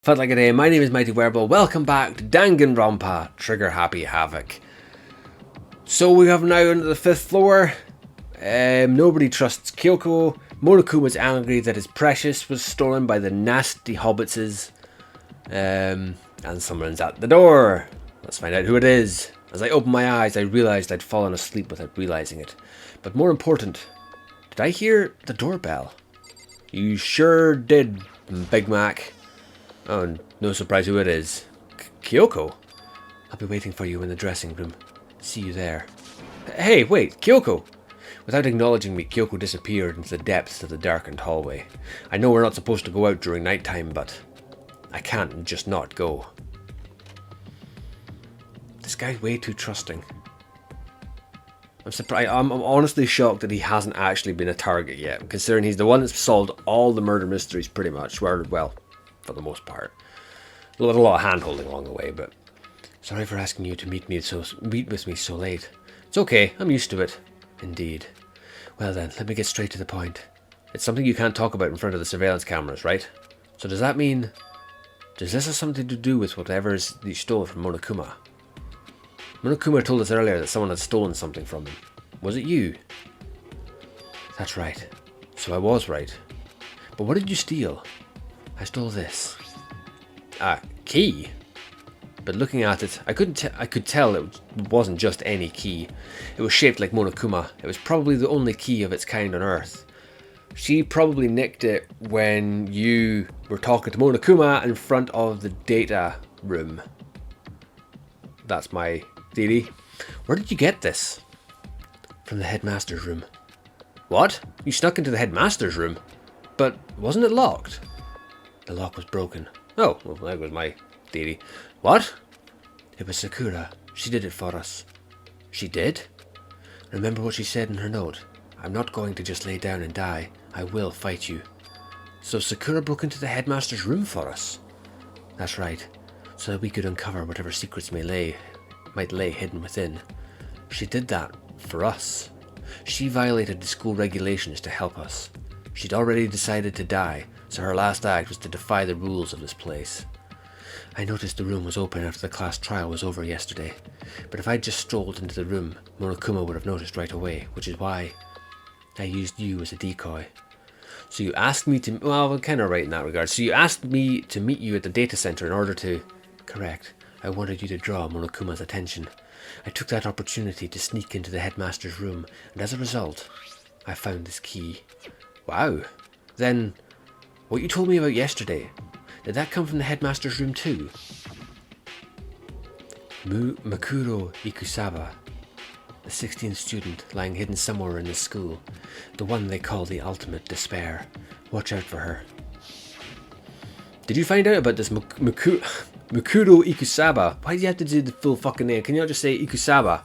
Felt like a day. My name is Mighty Wereball. Welcome back to Danganronpa Trigger Happy Havoc. So we have now onto the 5th floor. Nobody trusts Kyoko. Monokuma's angry that his precious was stolen by the nasty hobbitses. And someone's at the door. Let's find out who it is. As I opened my eyes, I realized I'd fallen asleep without realizing it. But more important, did I hear the doorbell? You sure did, Big Mac. Oh, no surprise who it is. Kyoko? I'll be waiting for you in the dressing room. See you there. Hey, wait, Kyoko! Without acknowledging me, Kyoko disappeared into the depths of the darkened hallway. I know we're not supposed to go out during nighttime, but I can't just not go. This guy's way too trusting. I'm surprised. I'm honestly shocked that he hasn't actually been a target yet, considering he's the one that's solved all the murder mysteries pretty much. Well, for the most part. A lot of hand-holding along the way, but sorry for asking you to meet with me so late. It's okay, I'm used to it. Indeed. Well then, let me get straight to the point. It's something you can't talk about in front of the surveillance cameras, right? So does that mean... does this have something to do with whatever you stole from Monokuma? Monokuma told us earlier that someone had stolen something from him. Was it you? That's right. So I was right. But what did you steal? I stole this. Key? But looking at it, I could tell it wasn't just any key. It was shaped like Monokuma. It was probably the only key of its kind on Earth. She probably nicked it when you were talking to Monokuma in front of the data room. That's my theory. Where did you get this? From the headmaster's room. What? You snuck into the headmaster's room? But wasn't it locked? The lock was broken. Oh, well, that was my theory. What? It was Sakura. She did it for us. She did? Remember what she said in her note? I'm not going to just lay down and die. I will fight you. So Sakura broke into the headmaster's room for us? That's right. So that we could uncover whatever secrets might lay hidden within. She did that for us. She violated the school regulations to help us. She'd already decided to die, so her last act was to defy the rules of this place. I noticed the room was open after the class trial was over yesterday, but if I'd just strolled into the room, Monokuma would have noticed right away, which is why I used you as a decoy. So you asked me to... well, kind of right in that regard. So you asked me to meet you at the data center in order to... Correct. I wanted you to draw Monokuma's attention. I took that opportunity to sneak into the headmaster's room, and as a result, I found this key. Wow. Then, what you told me about yesterday, did that come from the headmaster's room too? Makuro-Ikusaba, the 16th student lying hidden somewhere in this school, the one they call the ultimate despair. Watch out for her. Did you find out about this Makuro-Ikusaba? Why do you have to do the full fucking name? Can you not just say Ikusaba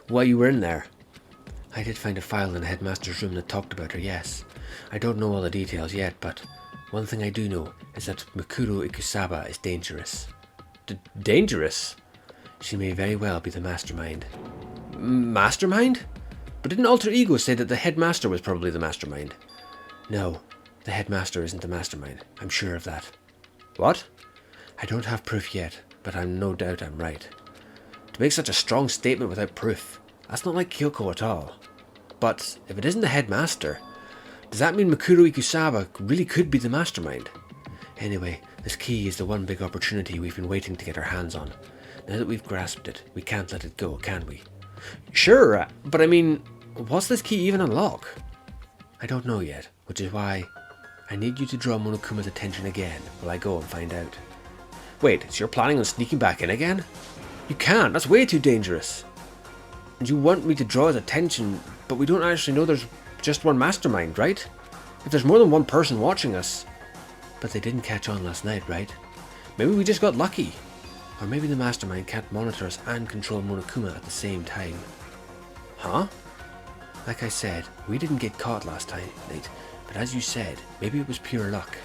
while you were in there? I did find a file in the headmaster's room that talked about her, yes. I don't know all the details yet, but one thing I do know is that Makuro-Ikusaba is dangerous. Dangerous? She may very well be the mastermind. Mastermind? But didn't Alter Ego say that the headmaster was probably the mastermind? No, the headmaster isn't the mastermind. I'm sure of that. What? I don't have proof yet, but I'm no doubt I'm right. To make such a strong statement without proof, that's not like Kyoko at all. But if it isn't the headmaster, does that mean Makuro-Ikusaba really could be the mastermind? Anyway, this key is the one big opportunity we've been waiting to get our hands on. Now that we've grasped it, we can't let it go, can we? Sure, but I mean, what's this key even unlock? I don't know yet, which is why I need you to draw Monokuma's attention again while I go and find out. Wait, so you're planning on sneaking back in again? You can't, that's way too dangerous. And you want me to draw his attention, but we don't actually know there's just one mastermind, right? If there's more than one person watching us. But they didn't catch on last night, right? Maybe we just got lucky. Or maybe the mastermind can't monitor us and control Monokuma at the same time. Huh? Like I said, we didn't get caught last night, but as you said, maybe it was pure luck.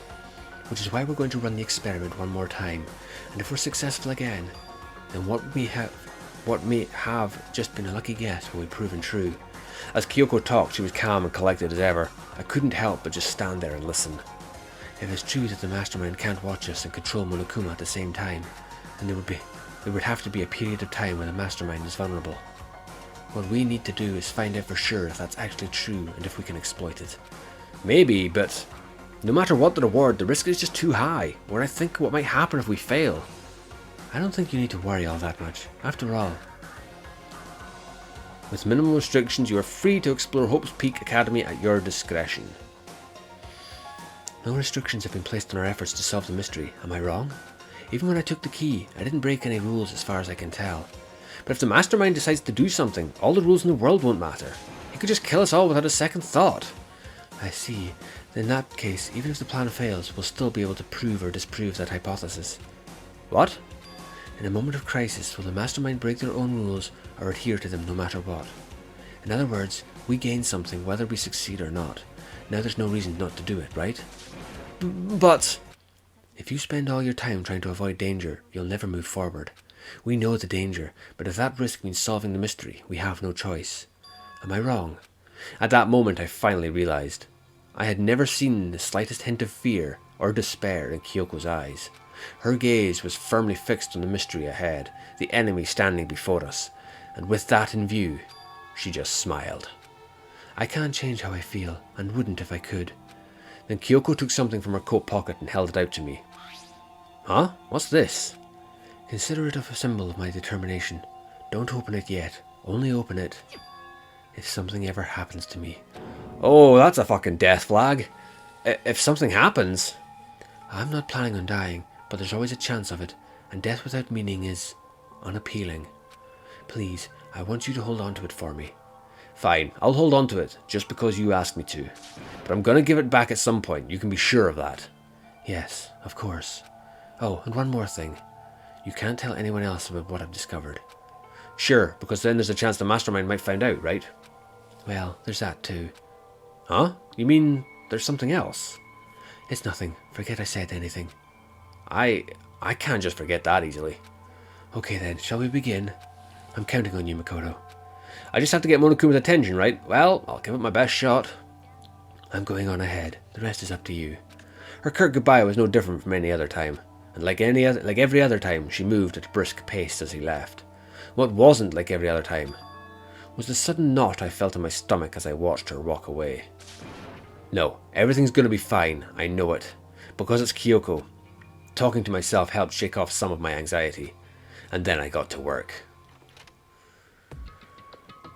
Which is why we're going to run the experiment one more time. And if we're successful again, then what may have just been a lucky guess will be proven true. As Kyoko talked, she was calm and collected as ever. I couldn't help but just stand there and listen. If it's true that the mastermind can't watch us and control Monokuma at the same time, then there would have to be a period of time when the mastermind is vulnerable. What we need to do is find out for sure if that's actually true and if we can exploit it. Maybe, but no matter what the reward, the risk is just too high. When I think what might happen if we fail, I don't think you need to worry all that much. After all, with minimal restrictions, you are free to explore Hope's Peak Academy at your discretion. No restrictions have been placed on our efforts to solve the mystery, am I wrong? Even when I took the key, I didn't break any rules as far as I can tell. But if the mastermind decides to do something, all the rules in the world won't matter. He could just kill us all without a second thought. I see. In that case, even if the plan fails, we'll still be able to prove or disprove that hypothesis. What? In a moment of crisis, will the mastermind break their own rules or adhere to them no matter what? In other words, we gain something whether we succeed or not. Now there's no reason not to do it, right? But if you spend all your time trying to avoid danger, you'll never move forward. We know the danger, but if that risk means solving the mystery, we have no choice. Am I wrong? At that moment I finally realized. I had never seen the slightest hint of fear or despair in Kyoko's eyes. Her gaze was firmly fixed on the mystery ahead, the enemy standing before us, and with that in view, she just smiled. I can't change how I feel, and wouldn't if I could. Then Kyoko took something from her coat pocket and held it out to me. Huh? What's this? Consider it a symbol of my determination. Don't open it yet. Only open it if something ever happens to me. Oh, that's a fucking death flag. If something happens... I'm not planning on dying, but there's always a chance of it, and death without meaning is unappealing. Please, I want you to hold on to it for me. Fine, I'll hold on to it, just because you asked me to. But I'm gonna give it back at some point, you can be sure of that. Yes, of course. Oh, and one more thing. You can't tell anyone else about what I've discovered. Sure, because then there's a chance the mastermind might find out, right? Well, there's that too. Huh? You mean there's something else? It's nothing. Forget I said anything. I can't just forget that easily. Okay then, shall we begin? I'm counting on you, Makoto. I just have to get Monokuma's attention, right? Well, I'll give it my best shot. I'm going on ahead. The rest is up to you. Her curt goodbye was no different from any other time, and like every other time, she moved at a brisk pace as he left. What wasn't like every other time was the sudden knot I felt in my stomach as I watched her walk away. No, everything's gonna be fine, I know it, because it's Kyoko. Talking to myself helped shake off some of my anxiety, and then I got to work.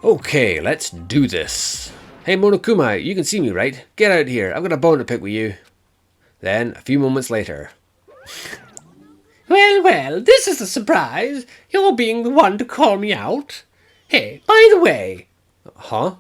Okay, let's do this. Hey Monokuma, you can see me, right? Get out here, I've got a bone to pick with you. Then, a few moments later... Well, this is a surprise. You're being the one to call me out. Hey, by the way... Huh?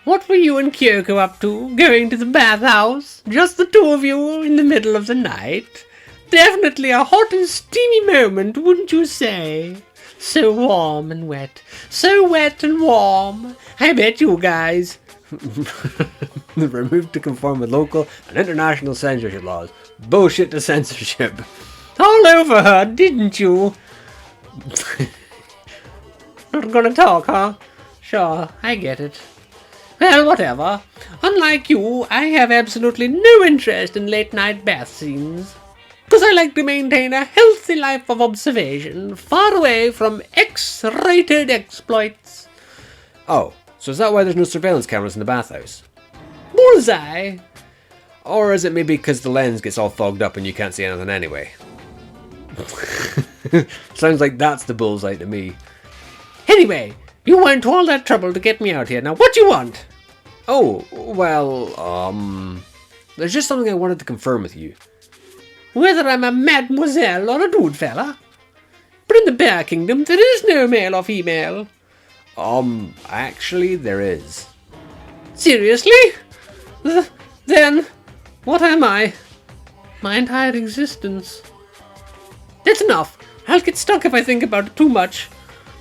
What were you and Kyoko up to, going to the bathhouse? Just the two of you in the middle of the night? Definitely a hot and steamy moment, wouldn't you say? So warm and wet. So wet and warm. I bet you guys... Removed to conform with local and international censorship laws. Bullshit to censorship. All over her, didn't you? Not gonna talk, huh? Sure, I get it. Well, whatever. Unlike you, I have absolutely no interest in late-night bath scenes. Because I like to maintain a healthy life of observation, far away from X-rated exploits. Oh, so is that why there's no surveillance cameras in the bathhouse? Bullseye. Or is it maybe because the lens gets all fogged up and you can't see anything anyway? Sounds like that's the bullseye to me. Anyway, you went to all that trouble to get me out here. Now, what do you want? Oh, well, there's just something I wanted to confirm with you. Whether I'm a mademoiselle or a dude fella? But in the Bear Kingdom, there is no male or female. Actually, there is. Seriously? Then, what am I? My entire existence. That's enough. I'll get stuck if I think about it too much.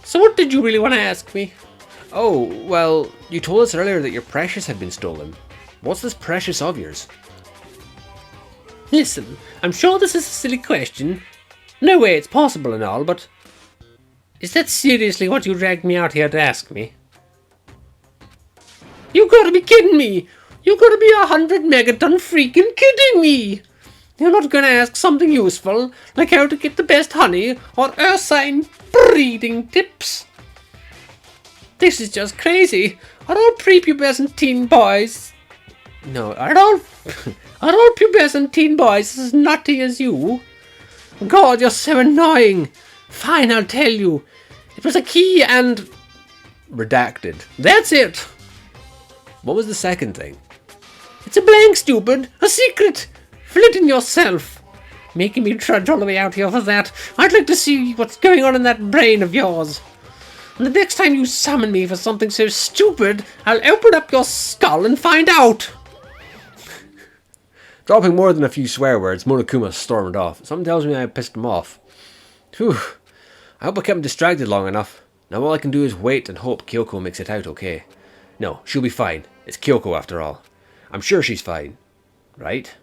So what did you really want to ask me? Oh, well, you told us earlier that your precious had been stolen. What's this precious of yours? Listen, I'm sure this is a silly question. No way it's possible and all, but... Is that seriously what you dragged me out here to ask me? You gotta be kidding me! You gotta be 100 megaton freaking kidding me! You're not gonna ask something useful, like how to get the best honey or earth sign breeding tips? This is just crazy. Are all prepubescent teen boys... No, are all pubescent teen boys as nutty as you? God, you're so annoying. Fine, I'll tell you. It was a key and... Redacted. That's it. What was the second thing? It's a blank, stupid. A secret. Fill it in yourself. Making me trudge all the way out here for that. I'd like to see what's going on in that brain of yours. And the next time you summon me for something so stupid, I'll open up your skull and find out. Dropping more than a few swear words, Monokuma stormed off. Something tells me I pissed him off. Whew. I hope I kept him distracted long enough. Now all I can do is wait and hope Kyoko makes it out okay. No, she'll be fine. It's Kyoko after all. I'm sure she's fine. Right?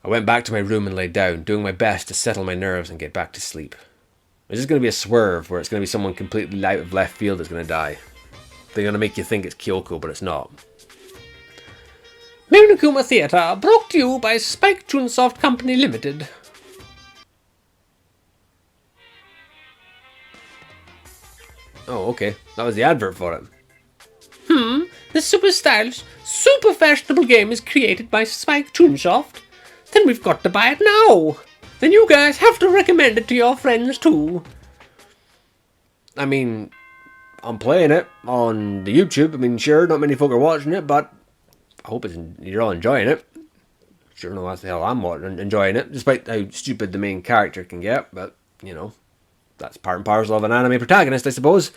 I went back to my room and lay down, doing my best to settle my nerves and get back to sleep. Is this going to be a swerve where it's going to be someone completely out of left field that's going to die? They're going to make you think it's Kyoko, but it's not. Monokuma Theatre, brought to you by Pt.XXVI Company Limited. Oh, okay. That was the advert for it. The super stylish, super fashionable game is created by Pt.XXVI. Then we've got to buy it now. Then you guys have to recommend it to your friends too. I mean, I'm playing it on the YouTube. I mean, sure, not many folk are watching it, but I hope you're all enjoying it. Sure know what the hell I'm enjoying it, despite how stupid the main character can get, but, you know, that's part and parcel of an anime protagonist, I suppose.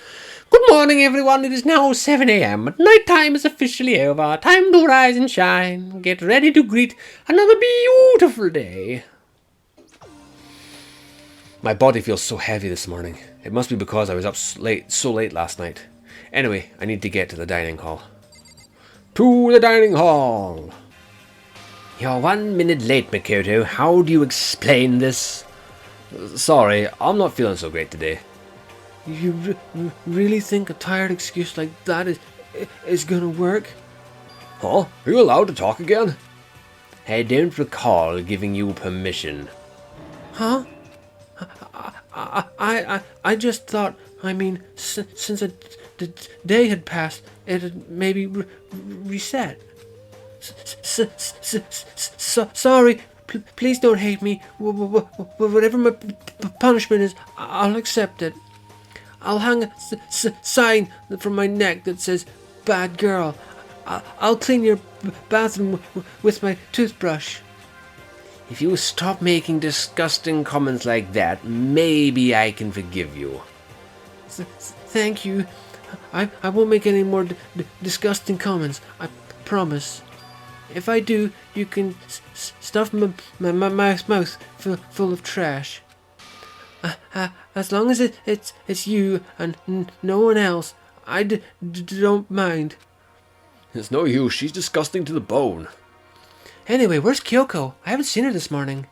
Good morning, everyone. It is now 7 a.m. Night time is officially over. Time to rise and shine. Get ready to greet another beautiful day. My body feels so heavy this morning. It must be because I was up so late last night. Anyway, I need to get to the dining hall. To the dining hall! You're 1 minute late, Makoto. How do you explain this? Sorry, I'm not feeling so great today. You really think a tired excuse like that is gonna work? Huh? Are you allowed to talk again? I don't recall giving you permission. Huh? I just thought, I mean, since the day had passed, it had maybe reset. Sorry, please don't hate me. Whatever my punishment is, I'll accept it. I'll hang a sign from my neck that says, "Bad girl." I'll clean your bathroom with my toothbrush. If you stop making disgusting comments like that, maybe I can forgive you. Thank you. I won't make any more disgusting comments. I promise. If I do, you can stuff my mouth full of trash. As long as it's you and no one else, I don't mind. It's no use. She's disgusting to the bone. Anyway, where's Kyoko? I haven't seen her this morning.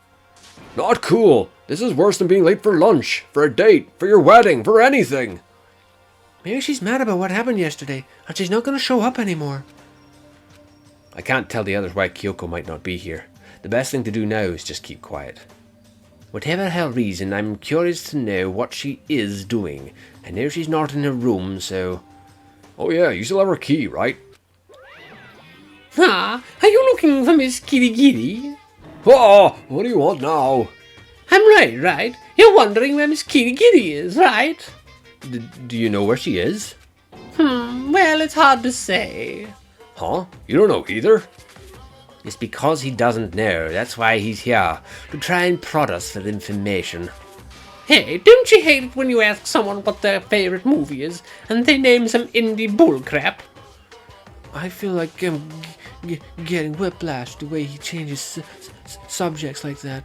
Not cool. This is worse than being late for lunch, for a date, for your wedding, for anything. Maybe she's mad about what happened yesterday, and she's not going to show up anymore. I can't tell the others why Kyoko might not be here. The best thing to do now is just keep quiet. Whatever her reason, I'm curious to know what she is doing. I know she's not in her room, so... Oh yeah, you still have her key, right? Ah, are you looking for Miss Kirigiri? Oh, what do you want now? I'm right? You're wondering where Miss Kirigiri is, right? Do you know where she is? Well, it's hard to say. Huh? You don't know either? It's because he doesn't know. That's why he's here, to try and prod us for information. Hey, don't you hate it when you ask someone what their favorite movie is, and they name some indie bullcrap? I feel like I'm getting whiplash the way he changes subjects like that.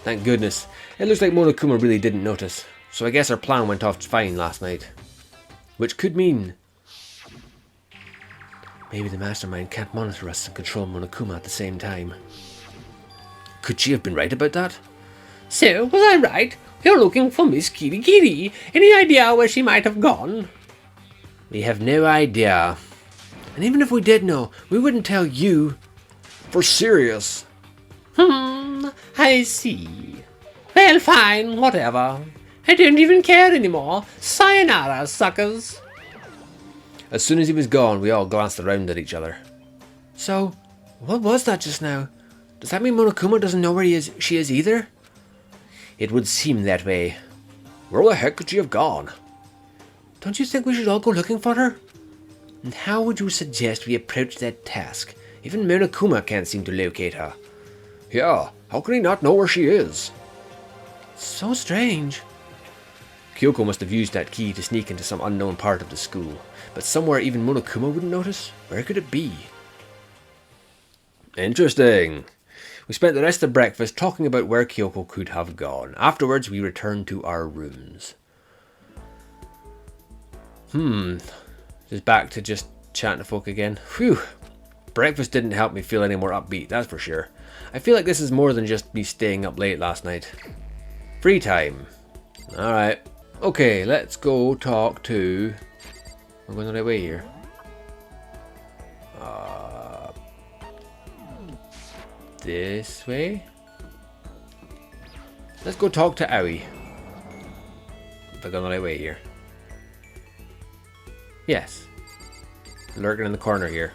Thank goodness. It looks like Monokuma really didn't notice, so I guess our plan went off fine last night. Which could mean... maybe the mastermind can't monitor us and control Monokuma at the same time. Could she have been right about that? So, was I right? You're looking for Miss Kirigiri. Any idea where she might have gone? We have no idea. And even if we did know, we wouldn't tell you. For serious. I see. Well, fine, whatever. I don't even care anymore. Sayonara, suckers. As soon as he was gone, we all glanced around at each other. So, what was that just now? Does that mean Monokuma doesn't know where she is either? It would seem that way. Where the heck could she have gone? Don't you think we should all go looking for her? And how would you suggest we approach that task? Even Monokuma can't seem to locate her. Yeah, how can he not know where she is? So strange. Kyoko must have used that key to sneak into some unknown part of the school. But somewhere even Monokuma wouldn't notice? Where could it be? Interesting. We spent the rest of breakfast talking about where Kyoko could have gone. Afterwards, we returned to our rooms. Just back to just chatting to folk again. Phew. Breakfast didn't help me feel any more upbeat, that's for sure. I feel like this is more than just me staying up late last night. Free time. Alright. Okay, let's go talk to... I'm going the right way here. This way? Let's go talk to Aoi. If I go the right way here. Yes. Lurking in the corner here.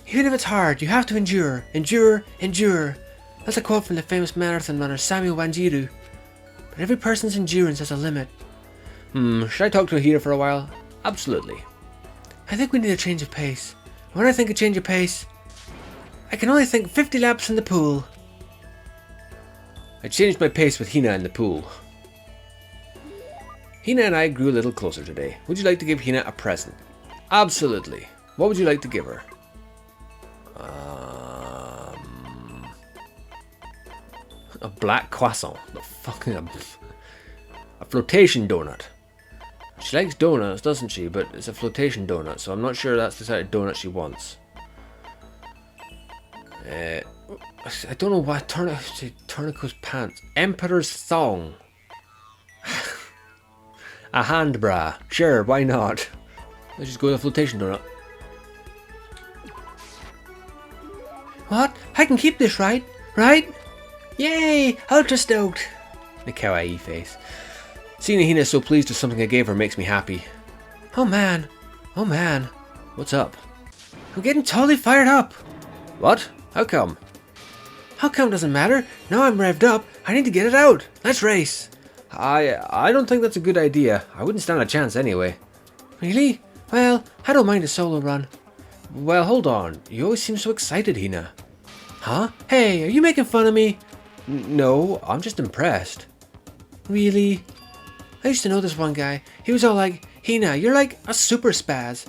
Even if it's hard, you have to endure. Endure, endure. That's a quote from the famous marathon runner Samuel Wanjiru. But every person's endurance has a limit. Should I talk to Hira for a while? Absolutely. I think we need a change of pace. When I think a change of pace, I can only think 50 laps in the pool. I changed my pace with Hina in the pool. Hina and I grew a little closer today. Would you like to give Hina a present? Absolutely. What would you like to give her? A black croissant. The fucking a flotation donut. She likes donuts, doesn't she? But it's a flotation donut, so I'm not sure that's the type of donut she wants. I don't know why. Tourniquet's pants. Emperor's thong. A hand bra. Sure, why not? Let's just go with a flotation donut. What? I can keep this, right? Right? Yay! Ultra stoked! The kawaii face. Seeing Hina so pleased with something I gave her makes me happy. Oh man. Oh man. What's up? I'm getting totally fired up. What? How come? How come doesn't matter. Now I'm revved up. I need to get it out. Let's race. I don't think that's a good idea. I wouldn't stand a chance anyway. Really? Well, I don't mind a solo run. Well, hold on. You always seem so excited, Hina. Huh? Hey, are you making fun of me? No, I'm just impressed. Really? I used to know this one guy. He was all like, Hina, you're like a super spaz.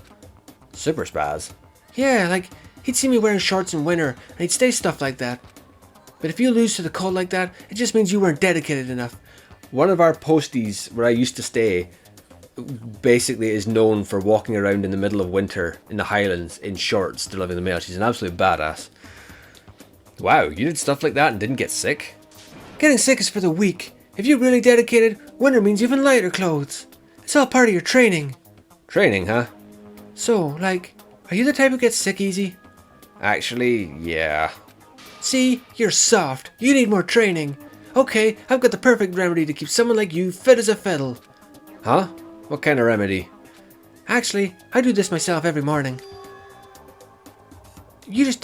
Super spaz? Yeah, like, he'd see me wearing shorts in winter, and he'd say stuff like that. But if you lose to the cold like that, it just means you weren't dedicated enough. One of our posties where I used to stay basically is known for walking around in the middle of winter in the Highlands in shorts delivering the mail. She's an absolute badass. Wow, you did stuff like that and didn't get sick? Getting sick is for the weak. If you're really dedicated, winter means even lighter clothes. It's all part of your training. Training, huh? So, like, are you the type who gets sick easy? Actually, yeah. See, you're soft. You need more training. Okay, I've got the perfect remedy to keep someone like you fit as a fiddle. Huh? What kind of remedy? Actually, I do this myself every morning. You just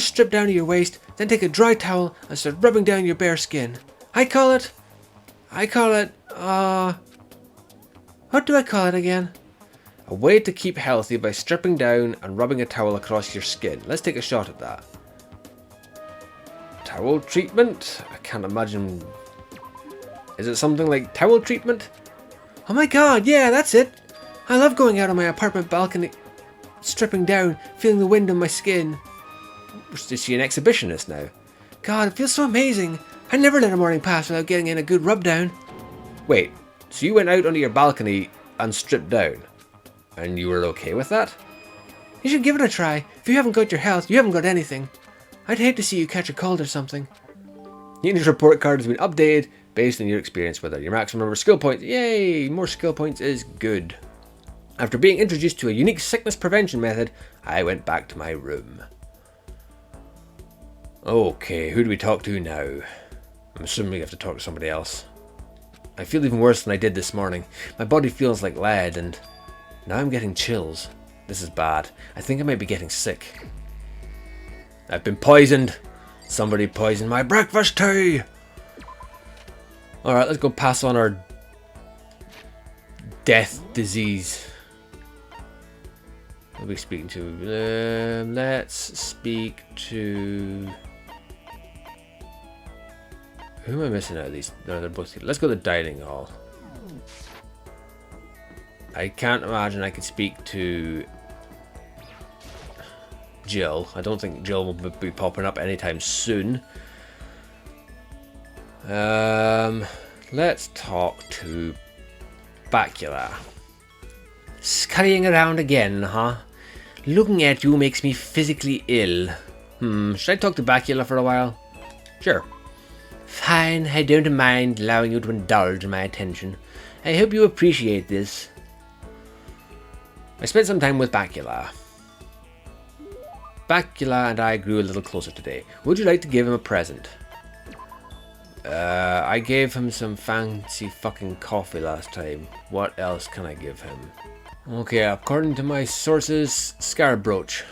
strip down to your waist, then take a dry towel and start rubbing down your bare skin. I call it, what do I call it again? A way to keep healthy by stripping down and rubbing a towel across your skin. Let's take a shot at that. Towel treatment? I can't imagine. Is it something like towel treatment? Oh my god, yeah, that's it. I love going out on my apartment balcony, stripping down, feeling the wind on my skin. Is she an exhibitionist now? God, it feels so amazing. I never let a morning pass without getting in a good rub down. Wait, so you went out onto your balcony and stripped down? And you were okay with that? You should give it a try. If you haven't got your health, you haven't got anything. I'd hate to see you catch a cold or something. Unit report card has been updated based on your experience with it. Your maximum number of skill points. Yay! More skill points is good. After being introduced to a unique sickness prevention method, I went back to my room. Okay, who do we talk to now? I'm assuming we have to talk to somebody else. I feel even worse than I did this morning. My body feels like lead, and now I'm getting chills. This is bad. I think I might be getting sick. I've been poisoned. Somebody poisoned my breakfast tea. Alright, let's go pass on our death disease. Who are we speaking to? Let's speak to... Who am I missing out of these? No, they're both here. Let's go to the dining hall. I can't imagine I could speak to Jill. I don't think Jill will be popping up anytime soon. Let's talk to Bacula. Scurrying around again, huh? Looking at you makes me physically ill. Should I talk to Bacula for a while? Sure. Fine, I don't mind allowing you to indulge my attention. I hope you appreciate this. I spent some time with Bacula. Bacula and I grew a little closer today. Would you like to give him a present? I gave him some fancy fucking coffee last time. What else can I give him? Okay, according to my sources, scarab brooch.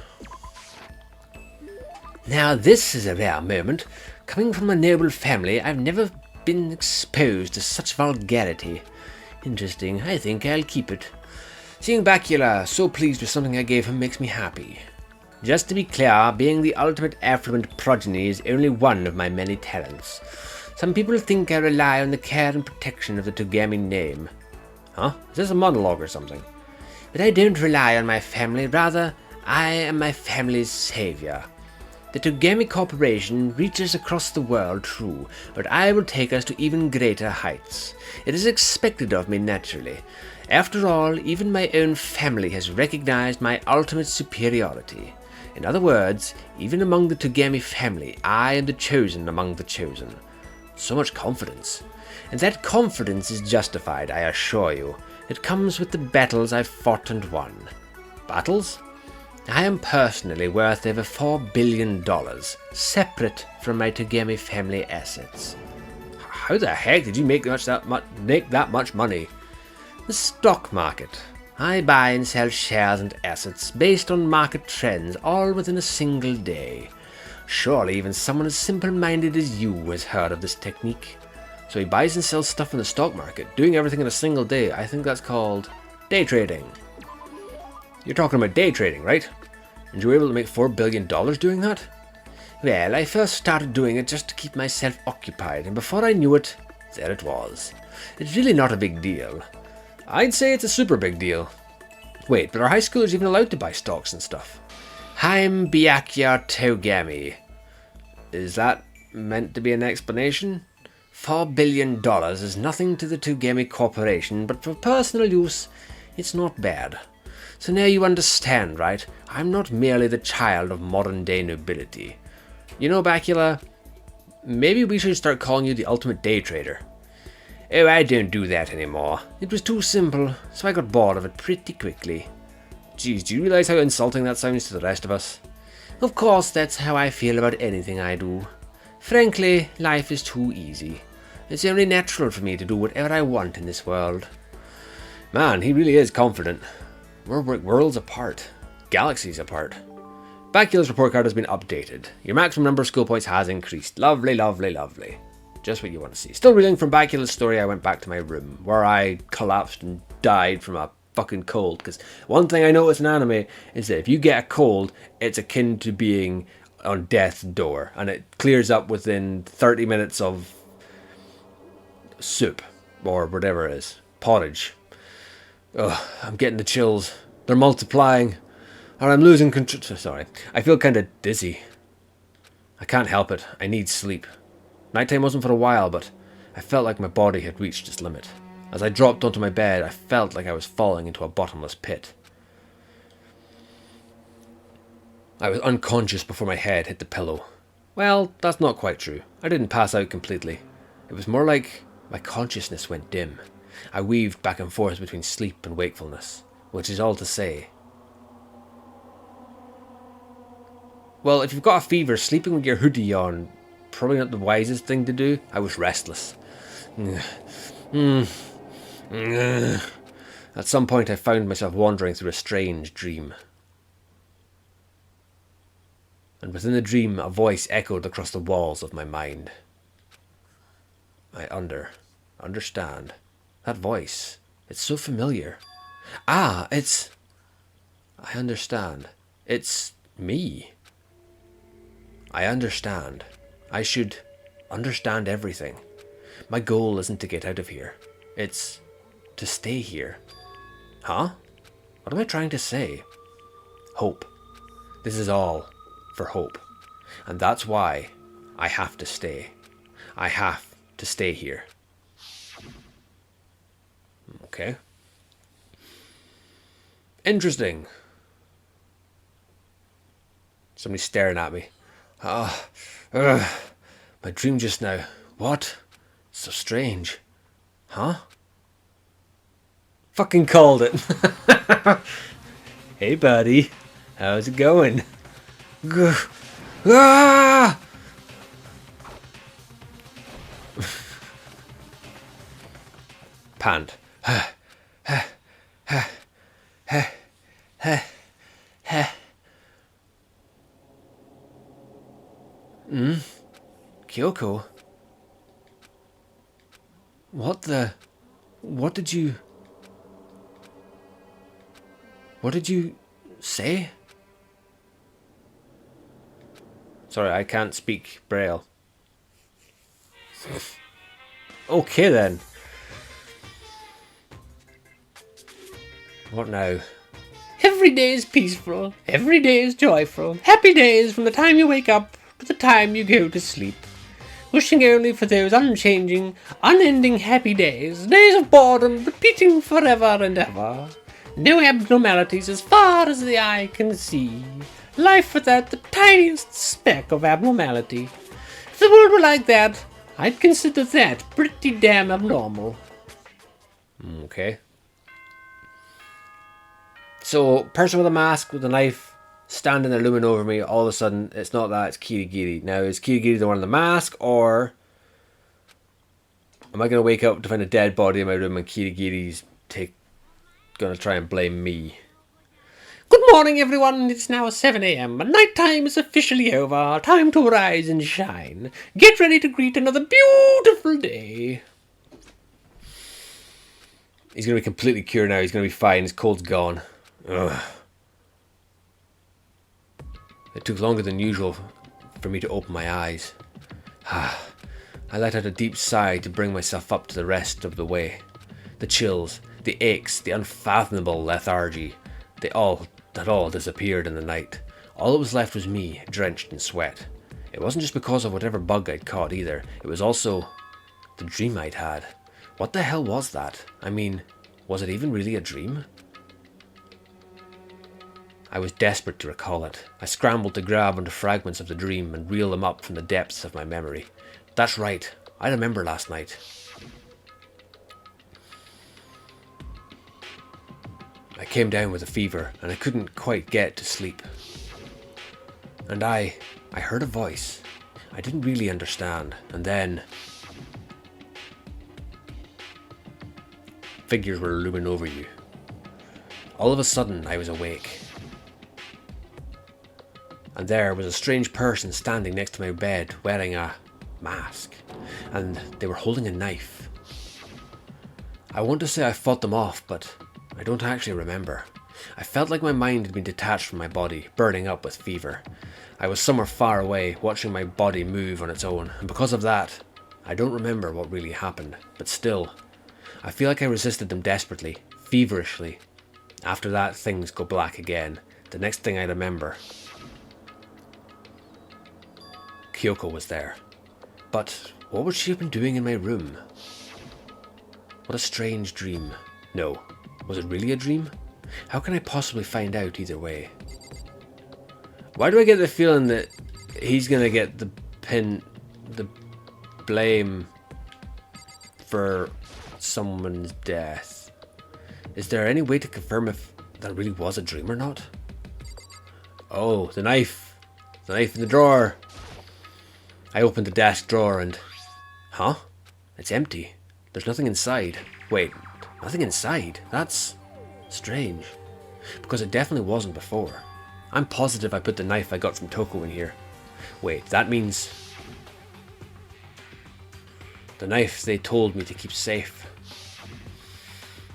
Now this is a rare moment. Coming from a noble family, I've never been exposed to such vulgarity. Interesting, I think I'll keep it. Seeing Bacula so pleased with something I gave him makes me happy. Just to be clear, being the ultimate affluent progeny is only one of my many talents. Some people think I rely on the care and protection of the Togami name. Huh? Is this a monologue or something? But I don't rely on my family, rather, I am my family's savior. The Togami Corporation reaches across the world, true, but I will take us to even greater heights. It is expected of me naturally. After all, even my own family has recognized my ultimate superiority. In other words, even among the Togami family, I am the chosen among the chosen. So much confidence. And that confidence is justified, I assure you. It comes with the battles I've fought and won. Battles? I am personally worth over $4 billion, separate from my Togami family assets. How the heck did you make that much money? The stock market. I buy and sell shares and assets based on market trends, all within a single day. Surely even someone as simple-minded as you has heard of this technique. So he buys and sells stuff in the stock market, doing everything in a single day. I think that's called day trading. You're talking about day trading, right? And you were able to make $4 billion doing that? Well, I first started doing it just to keep myself occupied, and before I knew it, there it was. It's really not a big deal. I'd say it's a super big deal. Wait, but are high schoolers even allowed to buy stocks and stuff? I'm Byakuya Togami. Is that meant to be an explanation? $4 billion is nothing to the Togami Corporation, but for personal use, it's not bad. So now you understand, right? I'm not merely the child of modern-day nobility. You know, Bacula, maybe we should start calling you the ultimate day trader. Oh, I don't do that anymore. It was too simple, so I got bored of it pretty quickly. Geez, do you realize how insulting that sounds to the rest of us? Of course, that's how I feel about anything I do. Frankly, life is too easy. It's only natural for me to do whatever I want in this world. Man, he really is confident. We're worlds apart. Galaxies apart. Bacula's report card has been updated. Your maximum number of skill points has increased. Lovely, lovely, lovely. Just what you want to see. Still reeling from Bacula's story, I went back to my room, where I collapsed and died from a fucking cold. Because one thing I noticed in anime is that if you get a cold, it's akin to being on death's door. And it clears up within 30 minutes of soup. Or whatever it is. Porridge. Ugh, I'm getting the chills. They're multiplying. Or I'm losing control. Sorry. I feel kind of dizzy. I can't help it. I need sleep. Nighttime wasn't for a while, but I felt like my body had reached its limit. As I dropped onto my bed, I felt like I was falling into a bottomless pit. I was unconscious before my head hit the pillow. Well, that's not quite true. I didn't pass out completely. It was more like my consciousness went dim. I weaved back and forth between sleep and wakefulness. which is all to say. Well, if you've got a fever, sleeping with your hoodie on, probably not the wisest thing to do. I was restless. At some point I found myself wandering through a strange dream. And within the dream, a voice echoed across the walls of my mind. I understand. That voice, it's so familiar. I understand. It's me. I understand. I should understand everything. My goal isn't to get out of here. It's to stay here. Huh? What am I trying to say? Hope. This is all for hope. And that's why I have to stay. I have to stay here. Okay. Interesting. Somebody's staring at me. My dream just now. What? So strange. Huh? Fucking called it. Hey buddy. How's it going? Pant. Kyoko? What did you say? Sorry, I can't speak Braille. Okay then. What now? Every day is peaceful, every day is joyful. Happy days from the time you wake up to the time you go to sleep. Wishing only for those unchanging, unending happy days. Days of boredom repeating forever and ever. No abnormalities as far as the eye can see. Life without the tiniest speck of abnormality. If the world were like that, I'd consider that pretty damn abnormal. Okay. So, person with a mask with a knife standing there looming over me, all of a sudden, it's not that, it's Kirigiri. Now, is Kirigiri the one in the mask, or am I going to wake up to find a dead body in my room and Kirigiri's going to try and blame me? Good morning, everyone. It's now 7 a.m. and nighttime is officially over. Time to rise and shine. Get ready to greet another beautiful day. He's going to be completely cured now. He's going to be fine. His cold's gone. Ugh. It took longer than usual for me to open my eyes. I let out a deep sigh to bring myself up to the rest of the way. The chills, the aches, the unfathomable lethargy, that all disappeared in the night. All that was left was me, drenched in sweat. It wasn't just because of whatever bug I'd caught either. It was also the dream I'd had. What the hell was that? I mean, was it even really a dream? I was desperate to recall it. I scrambled to grab onto fragments of the dream and reel them up from the depths of my memory. That's right, I remember last night. I came down with a fever and I couldn't quite get to sleep. And I heard a voice. I didn't really understand. And then figures were looming over you. All of a sudden I was awake. And there was a strange person standing next to my bed wearing a mask. And they were holding a knife. I want to say I fought them off, but I don't actually remember. I felt like my mind had been detached from my body, burning up with fever. I was somewhere far away, watching my body move on its own, and because of that, I don't remember what really happened. But still, I feel like I resisted them desperately, feverishly. After that, things go black again. The next thing I remember, Kyoko was there. But what would she have been doing in my room? What a strange dream. No. Was it really a dream? How can I possibly find out either way? Why do I get the feeling that he's gonna get the blame for someone's death? Is there any way to confirm if that really was a dream or not? Oh, the knife. The knife in the drawer. I opened the desk drawer and... Huh? It's empty. There's nothing inside. Wait, nothing inside? That's strange. Because it definitely wasn't before. I'm positive I put the knife I got from Toko in here. Wait, that means... the knife they told me to keep safe.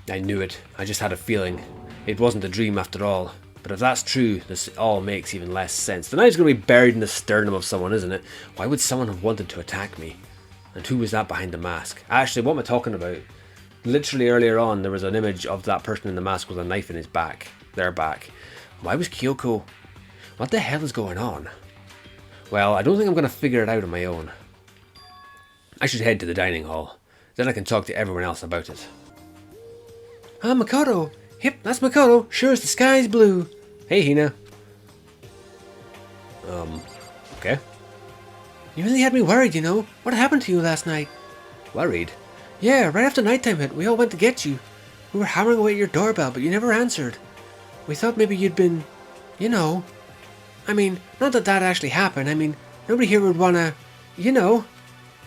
I knew it. I just had a feeling. It wasn't a dream after all. But if that's true, this all makes even less sense. The knife's going to be buried in the sternum of someone, isn't it? Why would someone have wanted to attack me? And who was that behind the mask? Actually, what am I talking about? Literally earlier on, there was an image of that person in the mask with a knife in his back. Their back. Why was Kyoko... What the hell is going on? Well, I don't think I'm going to figure it out on my own. I should head to the dining hall. Then I can talk to everyone else about it. Ah, Makoto! Yep, that's Makoto. Sure as the sky's blue. Hey, Hina. Okay. You really had me worried, you know. What happened to you last night? Worried? Yeah, right after nighttime hit, we all went to get you. We were hammering away at your doorbell, but you never answered. We thought maybe you'd been... you know... I mean, not that that actually happened. I mean, nobody here would wanna... you know...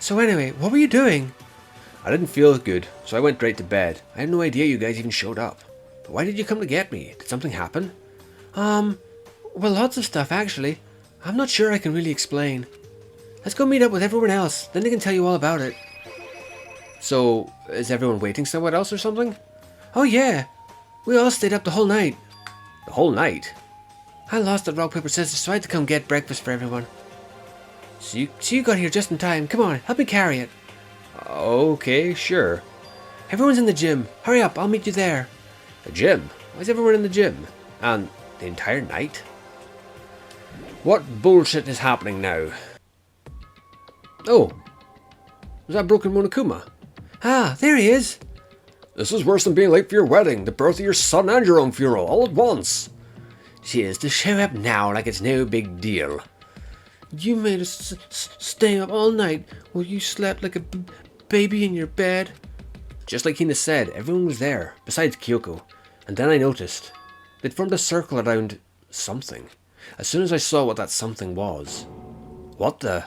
So anyway, what were you doing? I didn't feel good, so I went straight to bed. I had no idea you guys even showed up. But why did you come to get me? Did something happen? Well, lots of stuff, actually. I'm not sure I can really explain. Let's go meet up with everyone else, then they can tell you all about it. So, is everyone waiting somewhere else or something? Oh yeah, we all stayed up the whole night. The whole night? I lost at rock, paper, scissors, so I had to come get breakfast for everyone. So you got here just in time. Come on, help me carry it. Okay, sure. Everyone's in the gym. Hurry up, I'll meet you there. The gym? Why is everyone in the gym? And the entire night? What bullshit is happening now? Oh, was that broken Monokuma? Ah, there he is. This is worse than being late for your wedding, the birth of your son and your own funeral, all at once. Cheers, to show up now like it's no big deal. You made us stay up all night while you slept like a baby in your bed. Just like Hina said, everyone was there, besides Kyoko. And then I noticed. They'd formed a circle around something. As soon as I saw what that something was. What the?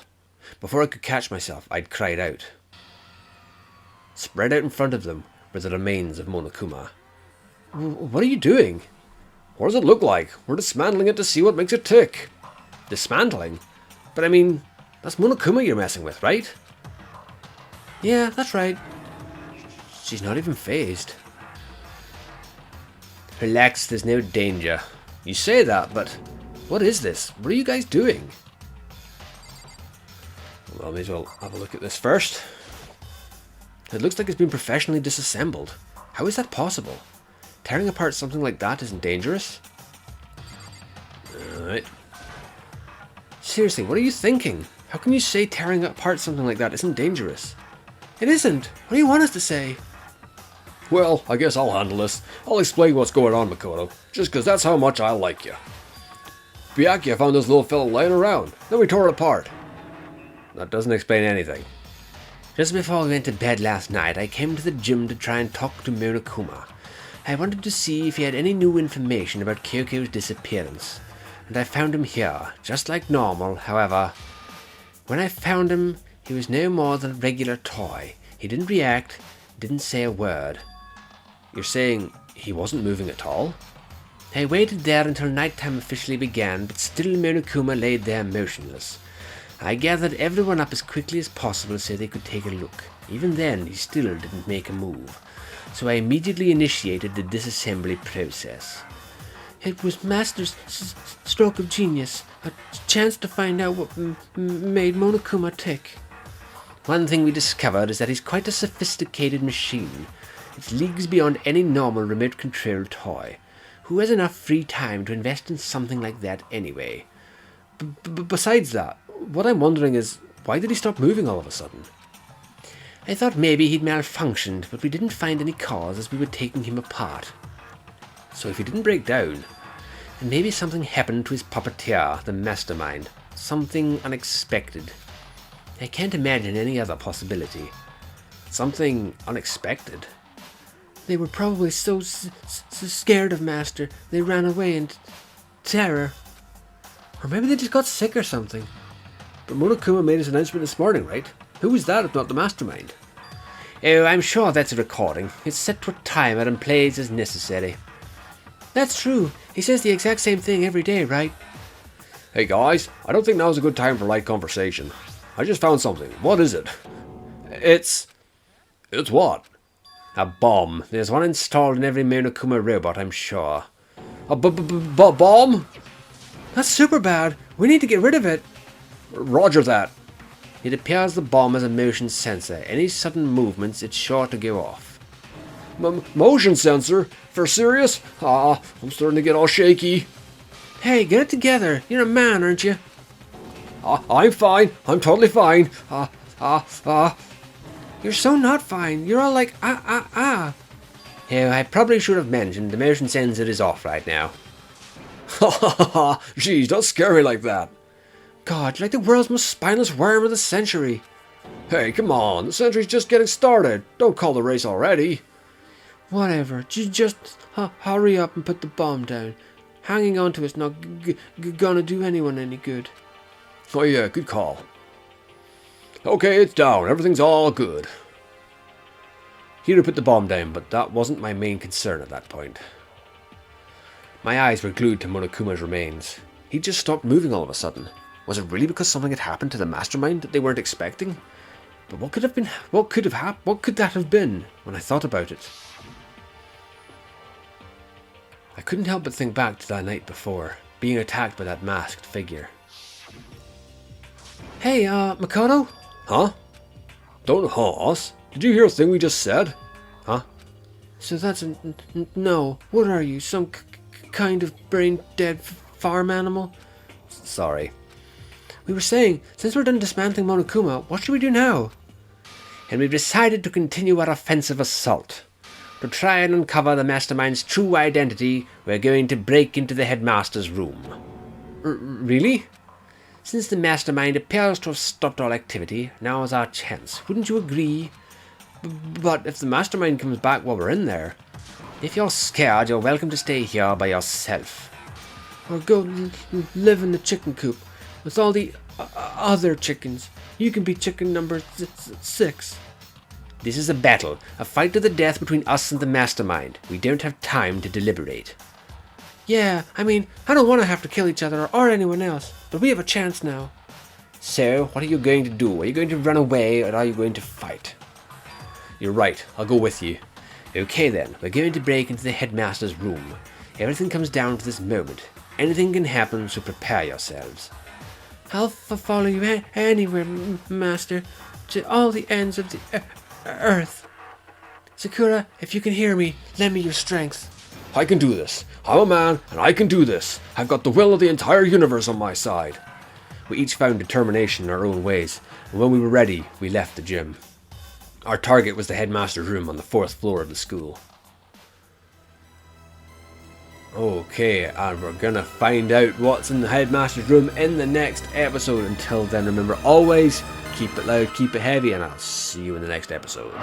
Before I could catch myself, I'd cried out. Spread out in front of them were the remains of Monokuma. What are you doing? What does it look like? We're dismantling it to see what makes it tick. Dismantling? But I mean, that's Monokuma you're messing with, right? Yeah, that's right. She's not even phased. Relax, there's no danger. You say that, but what is this? What are you guys doing? Well, may as well have a look at this first. It looks like it's been professionally disassembled. How is that possible? Tearing apart something like that isn't dangerous? Alright. Seriously, what are you thinking? How can you say tearing apart something like that isn't dangerous? It isn't. What do you want us to say? Well, I guess I'll handle this. I'll explain what's going on, Makoto, just because that's how much I like you. Byakuya found this little fella lying around, then we tore it apart. That doesn't explain anything. Just before we went to bed last night, I came to the gym to try and talk to Monokuma. I wanted to see if he had any new information about Kyoko's disappearance. And I found him here, just like normal, however. When I found him, he was no more than a regular toy. He didn't react, didn't say a word. You're saying he wasn't moving at all? I waited there until nighttime officially began, but still Monokuma lay there motionless. I gathered everyone up as quickly as possible so they could take a look. Even then, he still didn't make a move. So I immediately initiated the disassembly process. It was Master's stroke of genius, a chance to find out what made Monokuma tick. One thing we discovered is that he's quite a sophisticated machine. It's leagues beyond any normal remote-controlled toy. Who has enough free time to invest in something like that anyway? Besides that, what I'm wondering is, why did he stop moving all of a sudden? I thought maybe he'd malfunctioned, but we didn't find any cause as we were taking him apart. So if he didn't break down, then maybe something happened to his puppeteer, the mastermind. Something unexpected. I can't imagine any other possibility. Something unexpected? They were probably so scared of Master, they ran away in terror. Or maybe they just got sick or something. But Monokuma made his announcement this morning, right? Who was that if not the mastermind? Oh, I'm sure that's a recording. It's set to a timer and plays as necessary. That's true. He says the exact same thing every day, right? Hey guys, I don't think now's a good time for light conversation. I just found something. What is it? It's what? A bomb. There's one installed in every Monokuma robot, I'm sure. A bomb? That's super bad. We need to get rid of it. Roger that. It appears the bomb has a motion sensor. Any sudden movements, it's sure to go off. Motion sensor? For serious? I'm starting to get all shaky. Hey, get it together. You're a man, aren't you? I'm fine. I'm totally fine. You're so not fine. You're all like, Oh, I probably should have mentioned the motion sensor is off right now. Jeez, don't scare me like that. God, you're like the world's most spineless worm of the century. Hey, come on. The century's just getting started. Don't call the race already. Whatever. Just hurry up and put the bomb down. Hanging on to it's not gonna do anyone any good. Oh yeah, good call. Okay, it's down. Everything's all good. He'd have put the bomb down, but that wasn't my main concern at that point. My eyes were glued to Monokuma's remains. He'd just stopped moving all of a sudden. Was it really because something had happened to the mastermind that they weren't expecting? But what could that have been when I thought about it? I couldn't help but think back to that night before, being attacked by that masked figure. Hey, Makoto? Huh? Don't huh us? Did you hear a thing we just said? Huh? So that's a no. What are you, some kind of brain-dead farm animal? Sorry. We were saying, since we're done dismantling Monokuma, what should we do now? And we've decided to continue our offensive assault. To try and uncover the mastermind's true identity, we're going to break into the headmaster's room. Really? Since the mastermind appears to have stopped all activity, now is our chance. Wouldn't you agree? But if the mastermind comes back while we're in there... If you're scared, you're welcome to stay here by yourself. Or go live in the chicken coop with all the other chickens. You can be chicken number 6. This is a battle, a fight to the death between us and the mastermind. We don't have time to deliberate. Yeah, I mean, I don't want to have to kill each other or anyone else, but we have a chance now. So, what are you going to do? Are you going to run away or are you going to fight? You're right, I'll go with you. Okay then, we're going to break into the headmaster's room. Everything comes down to this moment. Anything can happen, so prepare yourselves. I'll follow you anywhere, Master, to all the ends of the earth. Sakura, if you can hear me, lend me your strength. I can do this. I'm a man, and I can do this. I've got the will of the entire universe on my side. We each found determination in our own ways, and when we were ready, we left the gym. Our target was the headmaster's room on the 4th floor of the school. Okay, and we're gonna find out what's in the headmaster's room in the next episode. Until then, remember always, keep it loud, keep it heavy, and I'll see you in the next episode.